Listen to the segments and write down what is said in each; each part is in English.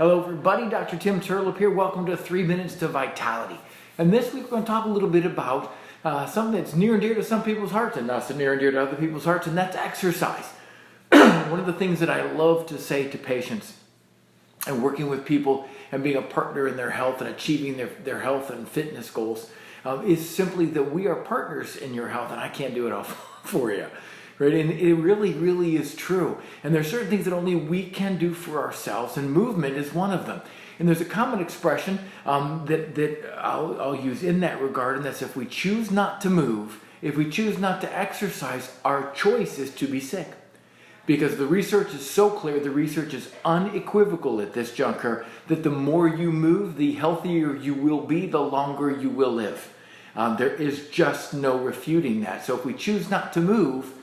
Hello everybody, Dr. Tim Turlip here. Welcome to 3 Minutes to Vitality. And this week we're going to talk a little bit about something that's near and dear to some people's hearts and not so near and dear to other people's hearts, and that's exercise. One of the things that I love to say to patients and working with people and being a partner in their health and achieving their health and fitness goals is simply that we are partners in your health, and I can't do it all for you. Right? And it really, really is true. And there's certain things that only we can do for ourselves, and movement is one of them. And there's a common expression that I'll use in that regard, and that's if we choose not to move, if we choose not to exercise, our choice is to be sick. Because the research is so clear, the research is unequivocal at this juncture, that the more you move, the healthier you will be, the longer you will live. There is just no refuting that. So if we choose not to move,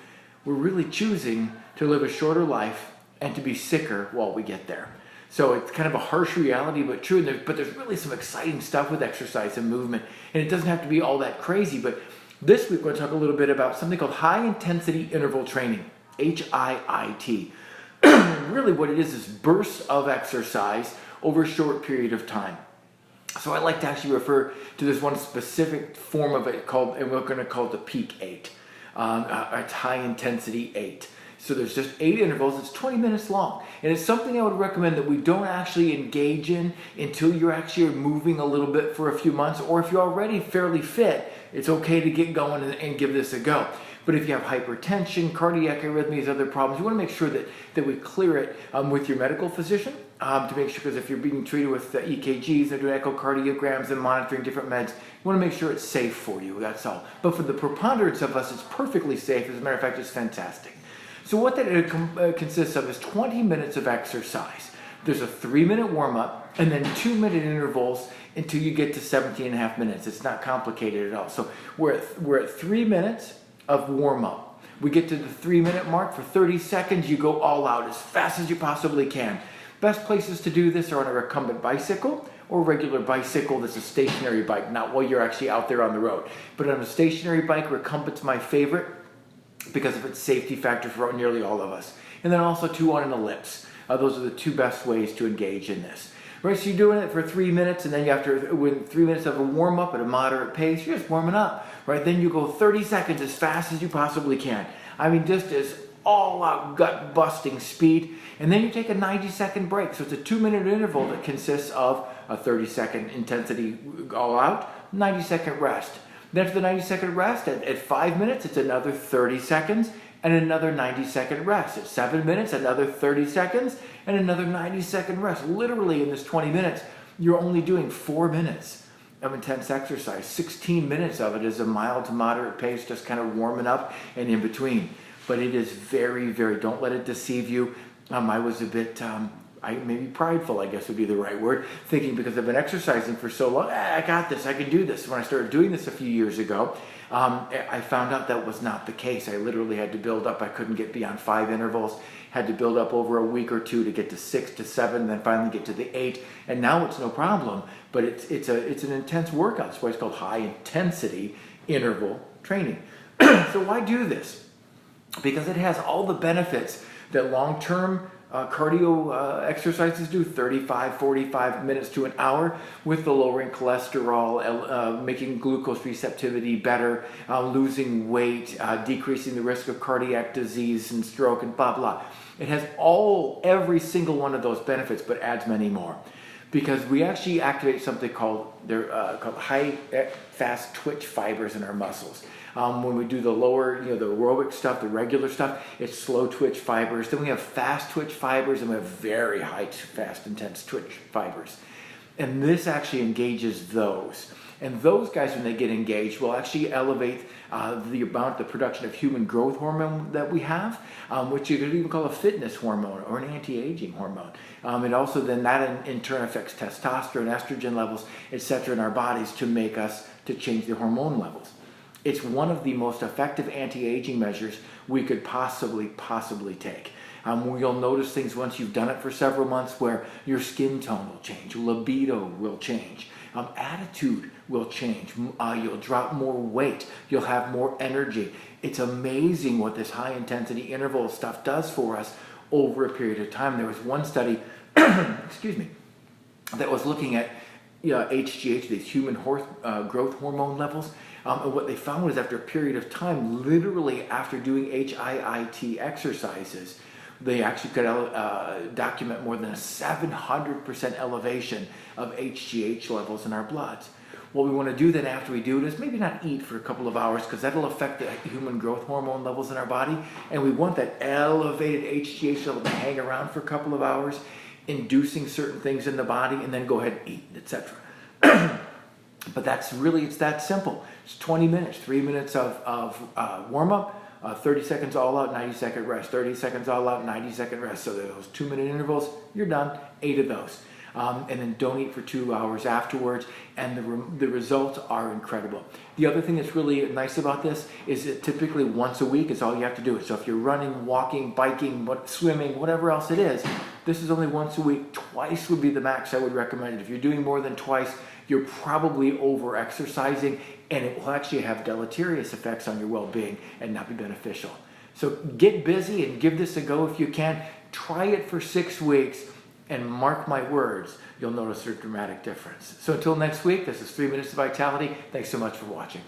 we're really choosing to live a shorter life and to be sicker while we get there. So it's kind of a harsh reality, but true. But there's really some exciting stuff with exercise and movement. And it doesn't have to be all that crazy. But this week we're going to talk a little bit about something called high intensity interval training, HIIT. Really what it is bursts of exercise over a short period of time. So I like to actually refer to this one specific form of it called, and we're going to call it the Peak 8. It's high intensity 8. So there's just 8 intervals. It's 20 minutes long. And it's something I would recommend that we don't actually engage in until you're actually moving a little bit for a few months. Or if you're already fairly fit, it's okay to get going and give this a go. But if you have hypertension, cardiac arrhythmias, other problems, you want to make sure that we clear it with your medical physician to make sure, because if you're being treated with EKGs and doing echocardiograms and monitoring different meds, you want to make sure it's safe for you, that's all. But for the preponderance of us, it's perfectly safe. As a matter of fact, it's fantastic. So what that consists of is 20 minutes of exercise. There's a 3-minute warm-up and then 2-minute intervals until you get to 17 and a half minutes. It's not complicated at all. So we're at 3 minutes of warm-up. We get to the 3-minute mark. For 30 seconds, you go all out as fast as you possibly can. Best places to do this are on a recumbent bicycle or a regular bicycle that's a stationary bike, not while you're actually out there on the road. But on a stationary bike, recumbent's my favorite because of its safety factor for nearly all of us. And then also too on an ellipse. Those are the 2 best ways to engage in this. Right, so you're doing it for 3 minutes, and then you have to, with 3 minutes of a warm-up at a moderate pace, you're just warming up. Right, then you go 30 seconds as fast as you possibly can. I mean, just as all-out gut-busting speed. And then you take a 90-second break. So it's a 2-minute interval that consists of a 30-second intensity all-out, 90-second rest. Then after the 90-second rest, at 5 minutes, it's another 30 seconds and another 90-second rest. At 7 minutes, another 30 seconds and another 90-second rest. Literally, in this 20 minutes, you're only doing 4 minutes of intense exercise. 16 minutes of it is a mild to moderate pace, just kind of warming up and in between. But it is very, very, don't let it deceive you. I was a bit, maybe prideful, I guess would be the right word, thinking because I've been exercising for so long, I got this, I can do this. When I started doing this a few years ago, I found out that was not the case. I literally had to build up. I couldn't get beyond 5 intervals, had to build up over a week or 2 to get to 6 to 7, then finally get to the 8. And now it's no problem, but it's an intense workout. That's why it's called high intensity interval training. So why do this? Because it has all the benefits that long-term cardio exercises do, 35, 45 minutes to an hour, with the lowering cholesterol, making glucose receptivity better, losing weight, decreasing the risk of cardiac disease and stroke and blah, blah. It has every single one of those benefits, but adds many more. Because we actually activate something called high fast twitch fibers in our muscles. When we do the lower, the aerobic stuff, the regular stuff, it's slow twitch fibers. Then we have fast twitch fibers, and we have very high, fast, intense twitch fibers. And this actually engages those. And those guys, when they get engaged, will actually elevate the production of human growth hormone that we have, which you could even call a fitness hormone or an anti-aging hormone. And also then that in turn affects testosterone, estrogen levels, etc. in our bodies to change the hormone levels. It's one of the most effective anti-aging measures we could possibly take. You'll notice things once you've done it for several months where your skin tone will change, libido will change, attitude will change, you'll drop more weight, you'll have more energy. It's amazing what this high intensity interval stuff does for us over a period of time. There was one study, excuse me, that was looking at HGH, these human growth hormone levels. And what they found was after a period of time, literally after doing HIIT exercises, they actually could document more than a 700% elevation of HGH levels in our bloods. What we want to do then after we do it is maybe not eat for a couple of hours, because that'll affect the human growth hormone levels in our body. And we want that elevated HGH level to hang around for a couple of hours, inducing certain things in the body, and then go ahead and eat, etc. But it's that simple. It's 20 minutes, 3 minutes of warm-up, 30 seconds all out, 90-second rest, 30 seconds all out, 90-second rest. So those 2-minute intervals, you're done, 8 of those. And then don't eat for 2 hours afterwards, and the results are incredible. The other thing that's really nice about this is that typically once a week is all you have to do. So if you're running, walking, biking, swimming, whatever else it is, this is only once a week. Twice would be the max I would recommend. If you're doing more than twice, you're probably over-exercising, and it will actually have deleterious effects on your well-being and not be beneficial. So get busy and give this a go if you can. Try it for 6 weeks, and mark my words, you'll notice a dramatic difference. So until next week, this is 3 Minutes of Vitality. Thanks so much for watching.